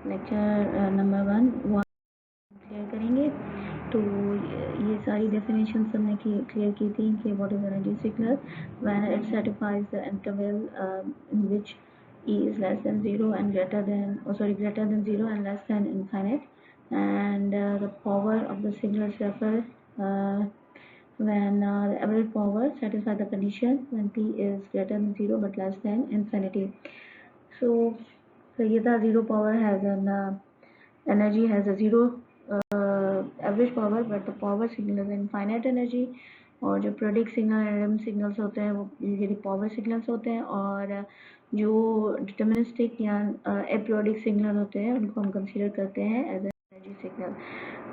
Lecture number 1 clear करेंगे। तो ये सारी डेफिनेशन हमने क्लियर की थी कि what is energy signal when it satisfies the interval in which E is less than 0 and greater than 0 and less than infinite, and the power of the signal is referred when the average power satisfies the condition when T is greater than 0 but less than infinity. So the zero power has an energy has a zero average power, but the power signal is infinite energy. और जो प्रोडिक signal random signals होते हैं वो usually power signals होते हैं, और जो deterministic या एपीरियोडिक सिग्नल होते हैं उनको हम कंसीडर करते हैं एज एनर्जी सिग्नल।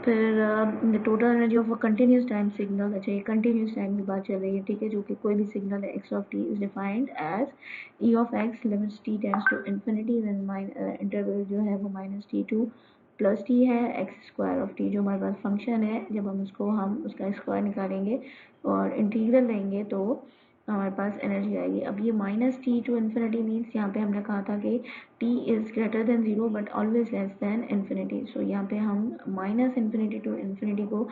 फिर total energy of a continuous time signal, अच्छा ये कंटिन्यूस टाइम की बात चल रही है, ठीक है, जो कि कोई भी सिग्नल है x of t is defined as e of x limits t tends to infinity when interval जो है वो minus T to plus t है। एक्स स्क्वायर ऑफ टी जो हमारे पास फंक्शन है, जब हम उसका स्क्वायर निकालेंगे और इंटीग्रल लेंगे तो हमारे पास एनर्जी आएगी। अब ये minus T to infinity means यहाँ पे हमने कहा था कि T is greater than zero but always less than infinity. So यहाँ पे हम माइनस इन्फिनिटी टू इन्फिनिटी को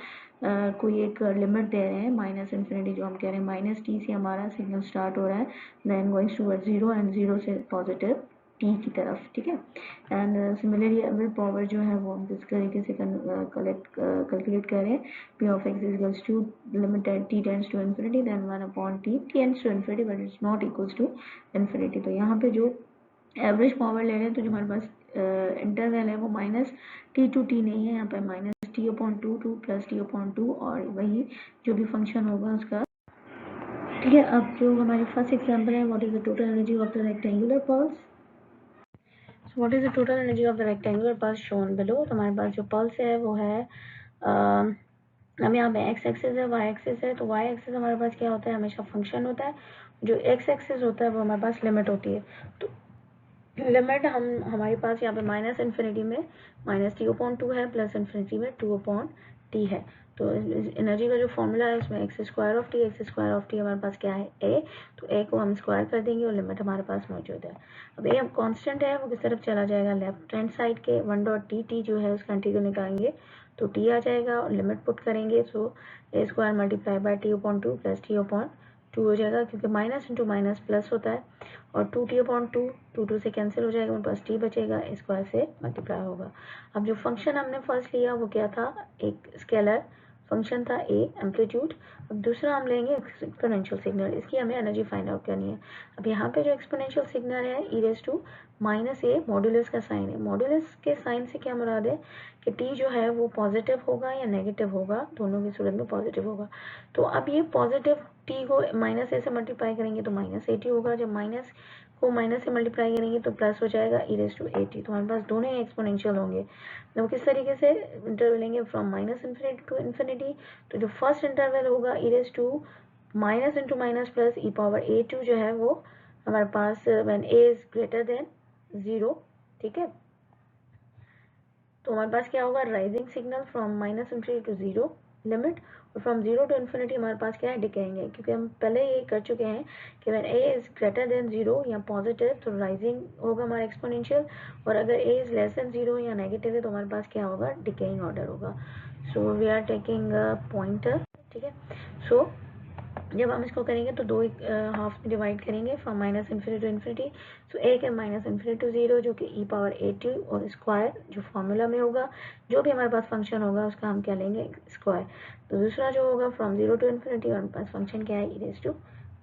कोई एक लिमिट दे रहे हैं। माइनस इन्फिनिटी जो हम कह रहे हैं माइनस टी से हमारा सिग्नल स्टार्ट हो रहा है, then going towards zero and zero से पॉजिटिव टी की तरफ, ठीक है। एंड सिमिलरली एवरेज पावर जो है वो हम किस तरीके से कैलकुलेट करें, P of x is equals to limit t tends to infinity then 1 upon t tends to infinity but it's not equals to infinity. तो यहाँ पे जो एवरेज पावर ले रहे हैं तो जो हमारे पास इंटरवल है वो माइनस टी टू टी नहीं है, यहाँ पे minus T upon to to plus T upon to और वही जो भी फंक्शन होगा उसका, ठीक है। अब जो हमारी फर्स्ट एग्जाम्पल है, what is the total energy of the rectangular pulse. So what is the total energy of the rectangular pulse shown below? तो हमारे पास जो पल्स है वो है अब यहाँ पे एक्स एक्सिस है, वाई एक्सिस है। तो वाई एक्सिस हमारे पास क्या होता है, हमेशा फंक्शन होता है। जो एक्स एक्सिस होता है वो हमारे पास लिमिट होती है। तो लिमिट हमारे पास यहाँ पे माइनस इन्फिनिटी में माइनस टी अपॉन टू है, प्लस इन्फिनिटी में टू अपॉन टी है। तो एनर्जी का जो फॉर्मूला है उसमें एक्स स्क्वायर ऑफ टी हमारे पास क्या है ए, तो ए को हम स्क्वायर कर देंगे और लिमिट हमारे पास मौजूद है। अब ए कांस्टेंट है वो किस तरफ चला जाएगा, लेफ्ट हैंड साइड के 1 डॉट टी जो है उसका इंटीग्रल निकालेंगे तो टी आ जाएगा और लिमिट पुट करेंगे। So A square multiply by T upon two plus T upon two हो जाएगा, क्योंकि माइनस इंटू माइनस प्लस होता है, और टू टी अपॉन टू से कैंसिल हो जाएगा, मेरे पास टी बचेगा, स्क्वायर से मल्टीप्लाई होगा। अब जो फंक्शन हमने फर्स्ट लिया वो क्या था, एक स्केलर फंक्शन था ए एम्पलीट्यूड। अब दूसरा हम लेंगे एक्सपोनेंशियल सिग्नल, इसकी हमें एनर्जी फाइंड आउट करनी है। अब यहाँ पे जो एक्सपोनेंशियल सिग्नल है ई raise to minus A modulus का साइन है। मॉड्यूलस के साइन से क्या मुराद है कि टी जो है वो पॉजिटिव होगा या नेगेटिव होगा, दोनों की सूरत में पॉजिटिव होगा। तो अब ये पॉजिटिव टी को माइनस ए से मल्टीप्लाई करेंगे तो माइनस ए टी होगा, जब माइनस को माइनस से मल्टीप्लाई करेंगे तो प्लस हो जाएगा ई रेज टू ए टी। तो हमारे पास दोनों ही एक्सपोनेंशियल होंगे। तो किस तरीके से इंटरवल लेंगे, from minus infinity to infinity. तो जो फर्स्ट इंटरवल होगा E raise to minus into minus plus E power A to जो है वो हमारे पास when A is greater than zero, ठीक है। तो हमारे पास क्या होगा, rising signal from minus infinity to zero limit, और फ्रॉम जीरो टू इन्फिनिटी हमारे पास क्या है, डिकेइंग है, क्योंकि हम पहले ये कर चुके हैं कि when A is greater than zero या पॉजिटिव तो राइजिंग होगा हमारा एक्सपोनेंशियल, और अगर a is less than zero या नेगेटिव है तो हमारे पास क्या होगा, डिकेइंग ऑर्डर होगा। So we are taking pointer, ठीक है। सो जब हम इसको करेंगे तो दो हाफ में डिवाइड करेंगे, from minus infinity to infinity. So एक है माइनस इन्फिनिटी टू जीरो जो कि ई पावर ए टी और स्क्वायर जो फॉर्मूला में होगा, जो भी हमारे पास फंक्शन होगा उसका हम क्या लेंगे, स्क्वायर। तो दूसरा जो होगा फ्रॉम जीरो टू इन्फिनिटी, हमारे पास फंक्शन क्या है, ई raise to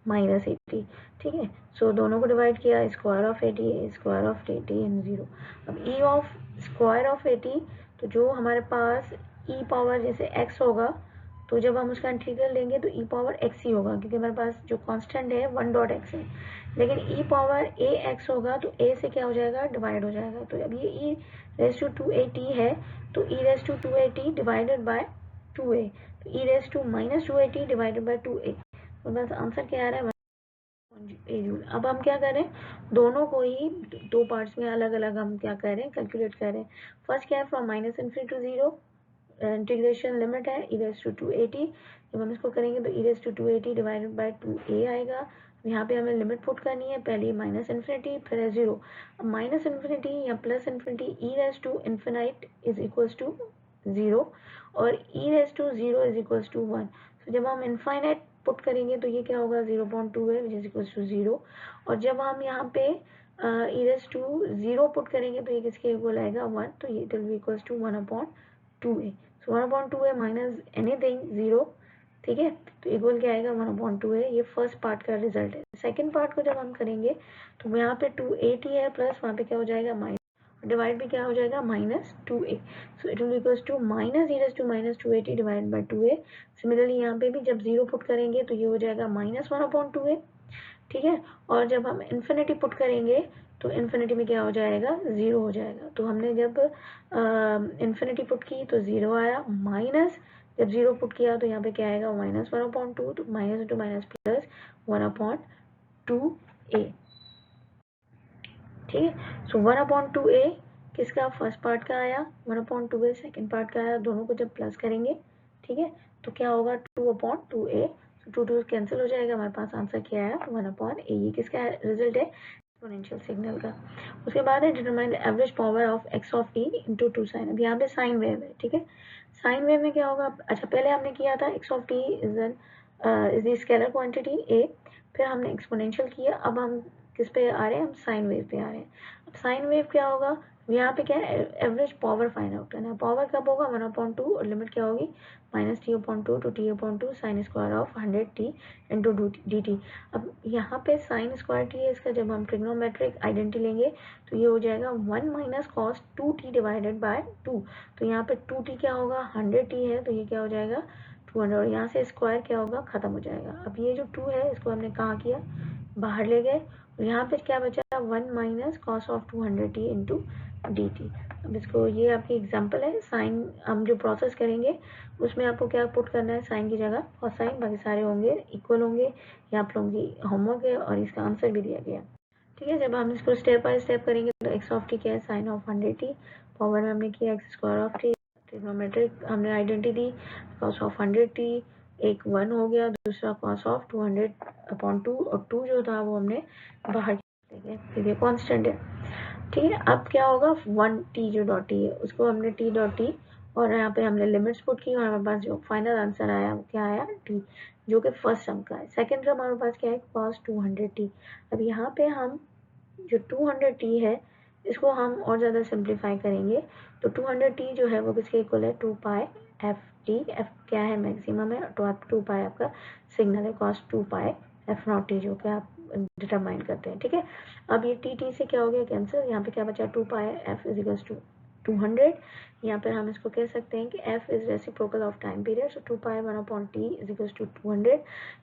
minus a t, ठीक है। सो दोनों को डिवाइड किया, square of a t and zero. अब e of square of a t, तो जो हमारे पास ई पावर जैसे एक्स होगा तो जब हम उसका इंटीग्रल लेंगे तो ई पावर एक्स ही होगा, क्योंकि हमारे पास जो कांस्टेंट है 1 डॉट एक्स है। लेकिन ई पावर ए एक्स होगा तो ए से क्या हो जाएगा, डिवाइड हो जाएगा। तो अब ये e raise to two a t है, तो e raise to two a t divided by two a, तो e raise to minus two a t divided by two a. तो बस आंसर क्या आ रहा है, ए जूल। अब हम क्या करें, दोनों को ही दो पार्ट्स में अलग अलग हम क्या कर रहे हैं, कैलकुलेट कर रहे हैं। फर्स्ट क्या है, from minus infinity to zero integration limit है ई raise to two a t. जब हम इसको करेंगे तो e raise to two a t divided by two a आएगा, यहाँ पे हमें लिमिट पुट करनी है, पहले माइनस इन्फिनिटी फिर है 0। अब माइनस इन्फिनिटी या plus infinity e raise to infinite is equals to 0 और e raise to 0 is equals to 1। तो जब हम इनफाइनाइट पुट करेंगे तो ये क्या होगा 0.2 है विच इज इक्वल्स टू 0। और जब हम यहाँ पे ई रेज टू 0 पुट करेंगे तो ये किसके इक्वल आएगा 1, तो ये it will be equals to 1/2a। So 1/2a minus anything 0, ठीक है, तो इक्वल क्या आएगा 1/2 है। ये फर्स्ट पार्ट का रिजल्ट है। सेकंड पार्ट को जब हम करेंगे तो यहाँ पे 2at है प्लस वहाँ पे क्या हो जाएगा माइनस, डिवाइड भी क्या हो जाएगा -2a। So it will equals to minus e raise to -2at divide by 2a। Similarly यहाँ पे भी जब 0 पुट करेंगे तो ये हो जाएगा -1/2a, ठीक है। और जब हम इन्फिनिटी पुट करेंगे तो इन्फिनिटी में क्या हो जाएगा 0 हो जाएगा। तो हमने जब इन्फिनिटी पुट की तो 0 आया, माइनस जब 0 पुट किया तो यहाँ पे क्या आएगा -1/2, तो minus into minus plus 1/2a, ठीक है। सो 1/2a किसका फर्स्ट पार्ट का आया, 1/2a सेकंड पार्ट का आया, दोनों को जब प्लस करेंगे, ठीक है, तो क्या होगा 2/2a। तो 2 कैंसिल हो जाएगा, हमारे पास आंसर क्या आया 1/a। ये किसका रिजल्ट है एक्सपोनेंशियल सिग्नल का। उसके बाद है determine the average power of x of t into 2 sine. अब यहाँ पे साइन वेव है, ठीक है। साइन वेव में क्या होगा, अच्छा पहले हमने किया था x of t is the scalar quantity a, फिर हमने एक्सपोनेंशियल किया, अब हम किस पे आ रहे हैं, हम साइन वेव पे आ रहे हैं। अब साइन वेव क्या होगा, यहाँ पे क्या है एवरेज पावर फाइंड आउट करना है। पावर कब होगा 1/2 और लिमिट क्या होगी -t/2 to t/2 sine square of 100t into dt। अब यहाँ पे साइन स्क्वायर टी है इसका, जब हम ट्रिग्नोमेट्रिक आइडेंटिटी लेंगे तो ये हो जाएगा 1 minus cos 2t divided by 2। तो यहाँ पे 2t क्या होगा 100t है, तो ये क्या हो जाएगा 200, और यहाँ से स्क्वायर क्या होगा खत्म हो जाएगा। अब ये जो 2 है इसको हमने कहाँ किया बाहर ले गए, और यहाँ पे क्या बचा 1 minus cos of 200t into dt। अब इसको, ये आपकी एग्जांपल है। साइन हम जो प्रोसेस करेंगे उसमें आपको क्या पुट करना है, साइन की जगह और साइन, बाकी सारे होंगे इक्वल होंगे। ये आप लोगों की होमवर्क है और इसका आंसर भी दिया गया, ठीक है। जब हम इसको स्टेप बाय स्टेप करेंगे तो एक्स ऑफ टी क्या है साइन ऑफ 100t, पावर में हमने किया x square of t, trigonometric हमने आइडेंटिटी दी कॉस ऑफ 100t, एक 1 हो गया, दूसरा कॉस ऑफ 200/2, और 2 जो था वो हमने बाहर ठीक है कांस्टेंट है, ठीक है। अब क्या होगा 1t जो डॉट टी है उसको हमने t डॉट टी, और यहाँ पे हमने लिमिट्स पुट की और हमारे पास जो फाइनल आंसर आया वो क्या आया t, जो कि फर्स्ट सम का है। सेकंड सम हमारे पास क्या है cos 200t। अब यहाँ पे हम जो 200t है इसको हम और ज़्यादा सिंप्लीफाई करेंगे, तो 200t जो है वो किसके इक्वल है 2 पाई एफ टी। एफ क्या है मैक्सिमम है, तो आप 2 पाई आपका सिग्नल है cos 2 pi F not T, जो कि आप डिटरमाइन करते हैं, ठीक है। अब ये टी से क्या हो गया कैंसिल, यहाँ पे क्या बचा 2 पाई एफ इज इक्वल्स टू 200। यहाँ पर हम इसको कह सकते हैं कि f is reciprocal of time period, so 2 pi 1/t is equals to 200।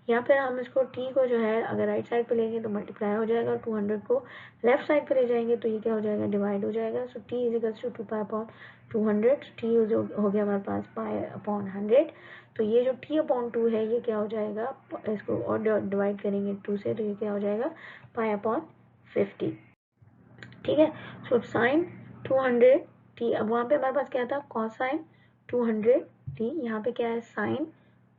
यहाँ पर हम इसको t को जो है अगर राइट साइड पे लेंगे तो मल्टीप्लाई हो जाएगा, 200 को लेफ्ट साइड पे ले जाएंगे तो ये क्या हो जाएगा डिवाइड हो जाएगा। So t is equals to 2 pi upon 200, t हो गया हमारे पास पाई अपॉन 100। तो ये जो t/2 है ये क्या हो जाएगा, इसको और डिवाइड करेंगे 2 से तो ये क्या हो जाएगा पाई अपॉन 50, ठीक है। सो साइन 200t, अब वहाँ पे हमारे पास क्या था कॉसाइन 200t, यहाँ पे क्या है साइन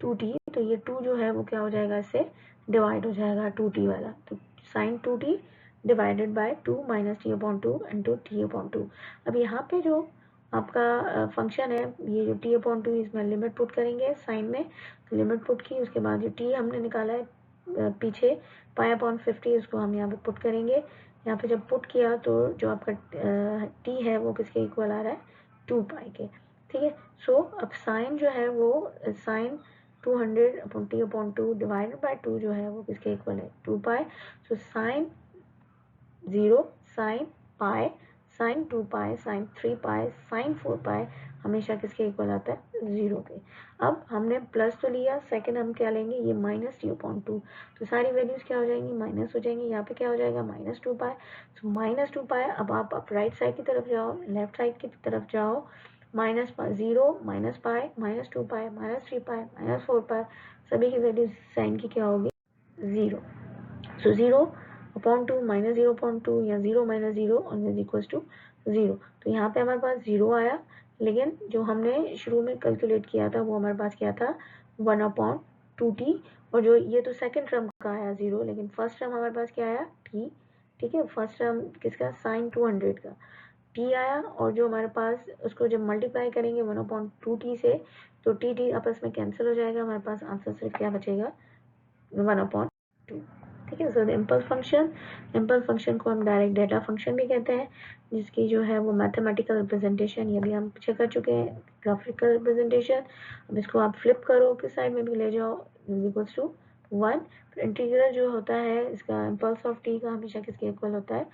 2t, तो ये 2 जो है वो क्या हो जाएगा इससे डिवाइड हो जाएगा 2t वाला, तो sine 2t divided by 2 minus t/2 into t/2। अब यहाँ पे जो आपका फंक्शन है ये जो t/2 इसमें लिमिट पुट करेंगे साइन में, तो लिमिट पुट की उसके बाद जो t हमने निकाला है पीछे पाई अपॉन 50 उसको हम यहाँ पे पुट करेंगे। यहाँ पे जब पुट किया तो जो आपका t है वो किसके इक्वल आ रहा है 2 पाई के, ठीक है। सो अब साइन जो है वो साइन 200/t/2 डिवाइडेड बाय 2 जो है वो किसके इक्वल है 2 pi. So sine 0 sine pi sine 2 pi sine 3 pi sine 4 pi हमेशा किसके इक्वल आता है 0 के। अब हमने प्लस तो लिया, सेकंड हम क्या लेंगे ये -t/2, तो सारी वैल्यूज क्या हो जाएंगी माइनस हो जाएंगी। यहाँ पे क्या हो जाएगा -2 पाई, तो -2 पाई। अब आप राइट साइड की तरफ जाओ, लेफ्ट साइड की तरफ जाओ, -0 माइनस पाई -2 पाई -3 पाई -4 पाई, सभी की वैल्यूज साइन की क्या होगी 0। सो 0/2 -0/2 या 0 - 0 इज इक्वल्स टू 0। तो यहाँ पे हमारे पास 0 आया, लेकिन जो हमने शुरू में कैलकुलेट किया था वो हमारे पास क्या था 1/2t, और जो ये तो सेकंड टर्म का आया 0, लेकिन फर्स्ट टर्म हमारे पास क्या आया t, ठीक है। फर्स्ट टर्म किसका, साइन 200 का t आया, और जो हमारे पास उसको जब मल्टीप्लाई करेंगे 1/2t से, तो t आपस में कैंसिल हो जाएगा, हमारे पास आंसर सिर्फ क्या बचेगा 1/2, ठीक है। सो द इम्पल्स फंक्शन को हम डायरेक्ट डेटा फंक्शन भी कहते हैं, जिसकी जो है वो मैथमेटिकल रिप्रेजेंटेशन, ये भी हम पीछे कर चुके हैं, ग्राफिकल रिप्रेजेंटेशन। अब इसको आप फ्लिप करो, किस साइड में भी ले जाओ, इक्वल्स टू 1। इंटीग्रल जो होता है इसका इम्पल्स ऑफ टी का हमेशा किसके इक्वल होता है,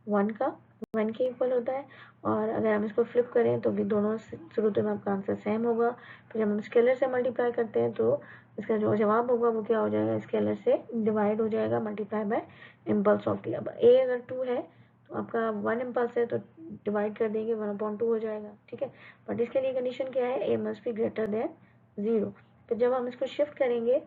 1 का, 1 के इक्वल होता है। और अगर हम इसको फ्लिप करें तो भी दोनों सूरतों में आपका आंसर सेम होगा। फिर जब हम स्केलर से मल्टीप्लाई करते हैं तो इसका जो जवाब होगा वो क्या हो जाएगा, स्केलर से डिवाइड हो जाएगा, multiply by impulse of T. अब ए अगर 2 है तो आपका 1 इम्पल्स है तो डिवाइड कर देंगे 1/2 हो जाएगा, ठीक है। बट इसके लिए कंडीशन क्या है, ए मस्ट बी ग्रेटर देन 0। फिर जब हम इसको शिफ्ट करेंगे,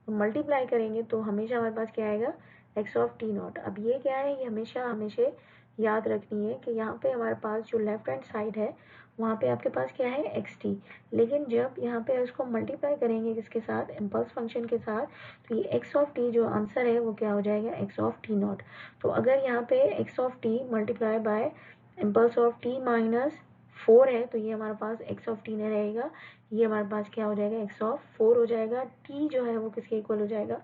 मल्टीप्लाई करेंगे, तो हमेशा हमारे पास क्या आएगा, एक्स ऑफ टी नॉट। अब ये क्या है, ये हमेशा हमेशा याद रखनी है कि यहाँ पे हमारे पास जो लेफ्ट हैंड साइड है वहाँ पे आपके पास क्या है, एक्स टी। लेकिन जब यहाँ पे उसको मल्टीप्लाई करेंगे किसके साथ, इम्पल्स फंक्शन के साथ, तो ये एक्स ऑफ टी जो आंसर है वो क्या हो जाएगा, एक्स ऑफ टी नॉट। तो अगर यहाँ पे x of T multiply by impulse of T minus 4 है, तो ये हमारे पास एक्स ऑफ टी नहीं रहेगा, ये हमारे पास क्या हो जाएगा, एक्स ऑफ 4 हो जाएगा। टी जो है वो किसके इक्वल हो जाएगा,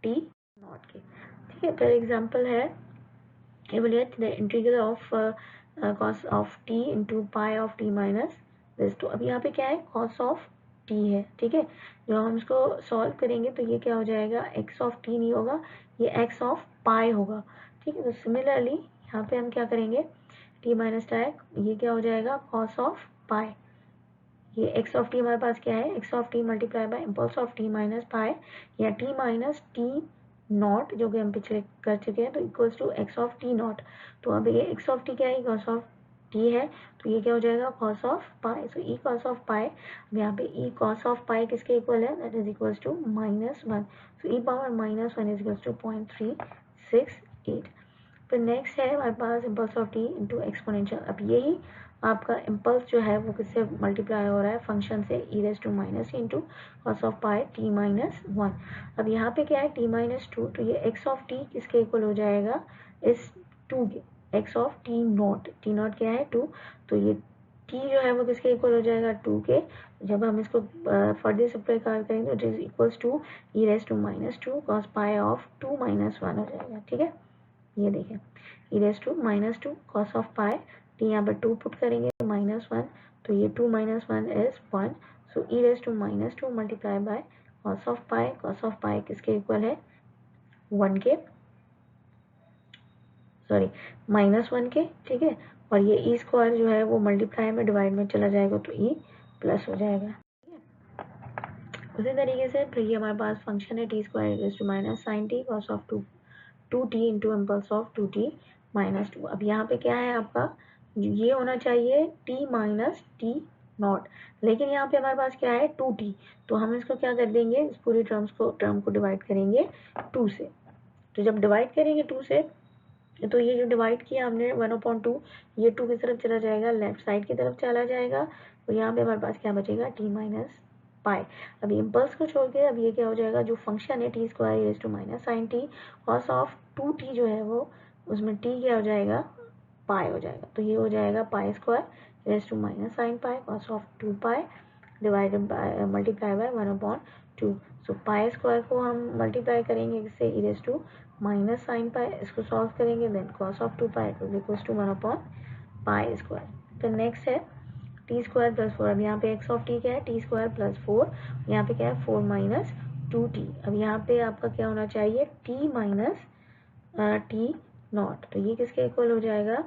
टी नॉट के, ठीक है। फिर एग्जाम्पल है, ये बोलिए the integral of cos of t into pi of T minus this 2। अब यहाँ पे क्या है, कॉस ऑफ टी है, ठीक है। जब हम इसको सॉल्व करेंगे तो ये क्या हो जाएगा, एक्स ऑफ टी नहीं होगा, ये एक्स ऑफ पाई होगा, ठीक है। तो सिमिलरली यहाँ पे हम क्या करेंगे, टी माइनस टैक, ये क्या हो जाएगा, कॉस ऑफ पाई। ये एक्स ऑफ टी हमारे पास क्या है, x of T multiply by impulse of T minus pi, या टी माइनस टी नॉट, जो कि हम पिछले कर चुके हैं, तो equals to x of t naught. तो अब ये एक्स ऑफ टी क्या है, कॉस ऑफ टी है, तो ये क्या हो जाएगा, cos of pi. So e cos of pi, अब यहाँ पे ई कॉस ऑफ पाई किसके इक्वल है, that is equals to -1। So e power -1 is equals to 0.368। फिर नेक्स्ट है हमारे पास impulse of t into exponential. अब यही आपका इम्पल्स जो है वो किससे मल्टीप्लाई हो रहा है, फंक्शन से, e raise to minus into cos of pi t minus 1। अब यहाँ पे क्या है, टी माइनस 2, तो ये एक्स ऑफ टी किसके इक्वल हो जाएगा, इस 2 के, x of t not, T not क्या है 2, तो ये टी जो है वो किसके इक्वल हो जाएगा 2 के। जब हम इसको फर्दर सिंप्लीफाई करेंगे तो it is equals to e raise to -2 cos pi of 2 minus 1 हो जाएगा, ठीक है। ये देखें, e raise to -2 cos of pi, t यहाँ पर 2 पुट करेंगे -1, तो ये 2 - 1 is 1। So e raise to -2 multiply by cos of pi, cos of pi किसके इक्वल है 1 के, सॉरी -1 के, ठीक है। और ये ई स्क्वायर जो है वो मल्टीप्लाई में डिवाइड में चला जाएगा तो ई प्लस हो जाएगा। उसी तरीके से फिर ये हमारे पास फंक्शन है t square is to minus sine t cos of 2t into impulse of 2t minus 2। अब यहाँ पे क्या है आपका, ये होना चाहिए t माइनस टी नॉट, लेकिन यहाँ पे हमारे पास क्या है 2t, तो हम इसको क्या कर देंगे, इस पूरी टर्म को डिवाइड करेंगे 2 से। तो जब डिवाइड करेंगे 2 से, तो ये जो डिवाइड किया हमने 1/2, ये 2 की तरफ चला जाएगा, लेफ्ट साइड की तरफ चला जाएगा, तो यहाँ पे हमारे पास क्या बचेगा, t माइनस पाई। अब इम्पल्स को छोड़ के अब ये क्या हो जाएगा, जो फंक्शन है t square raise to minus sine t cos of 2t जो है वो, उसमें t क्या हो जाएगा, पाई हो जाएगा, तो ये हो जाएगा pi square raise to minus sine pi cos of 2 pi divided by multiply by 1/2। So pi square को हम मल्टीप्लाई करेंगे इससे e raise to minus sine pi, इसको सॉल्व करेंगे, then cos of 2 pi equals to 1/पाई square. फिर next है t square plus 4। अब यहाँ पे एक्स ऑफ टी क्या है, टी स्क्वायर प्लस 4, यहाँ पे क्या है 4 माइनस 2t। अब यहाँ पे आपका क्या होना चाहिए, t माइनस टी नॉट, तो ये किसके इक्वल हो जाएगा,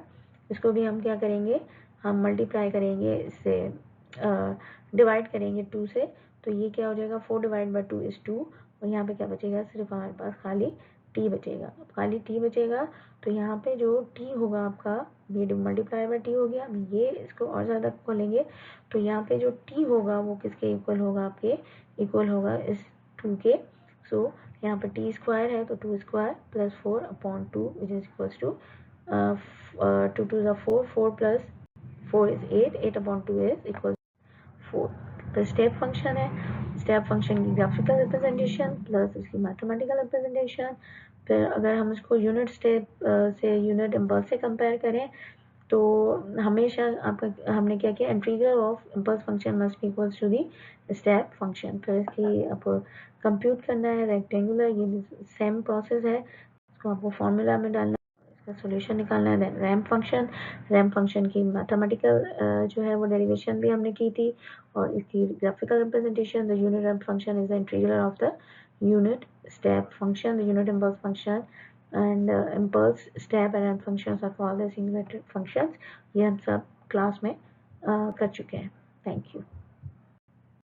इसको भी हम क्या करेंगे, हम मल्टीप्लाई करेंगे इससे, डिवाइड करेंगे 2 से, तो ये क्या हो जाएगा 4 डिवाइड बाई 2 इज 2, और यहाँ पे क्या बचेगा, सिर्फ हमारे पास खाली t बचेगा। खाली t बचेगा, तो यहाँ पे जो t होगा आपका, ये मल्टीप्लाई बाई t हो गया। अब ये इसको और ज़्यादा खोलेंगे तो यहाँ पे जो t होगा वो किसके इक्वल होगा, आपके इक्वल होगा इस 2 के। सो यहाँ पे टी स्क्वायर है तो 2 square plus 4/2 which is equals to 2 2 ज़ा 4, 4 प्लस 4 इज 8, 8/2 इज इक्वल 4। तो स्टेप फंक्शन है, स्टेप फंक्शन की ग्राफिकल रिप्रेजेंटेशन प्लस उसकी मैथमेटिकल रिप्रेजेंटेशन। फिर अगर हम इसको यूनिट स्टेप से यूनिट इम्पल्स से कंपेयर करें तो हमेशा आपका हमने क्या किया, integral of impulse function must be equals to the step function. फिर इसकी आपको कंप्यूट करना है रेक्टेंगुलर, ये भी सेम प्रोसेस है, इसको आपको फॉर्मूला में डालना है, इसका सॉल्यूशन निकालना है। देन रैम्प फंक्शन की मैथमेटिकल जो है वो डेरिवेशन भी हमने की थी, और इसकी graphical representation the unit ramp function is the integral of the unit step function, the unit impulse function, and impulse step and ramp functions are called as unit functions। ये हम सब क्लास में कर चुके हैं। Thank you.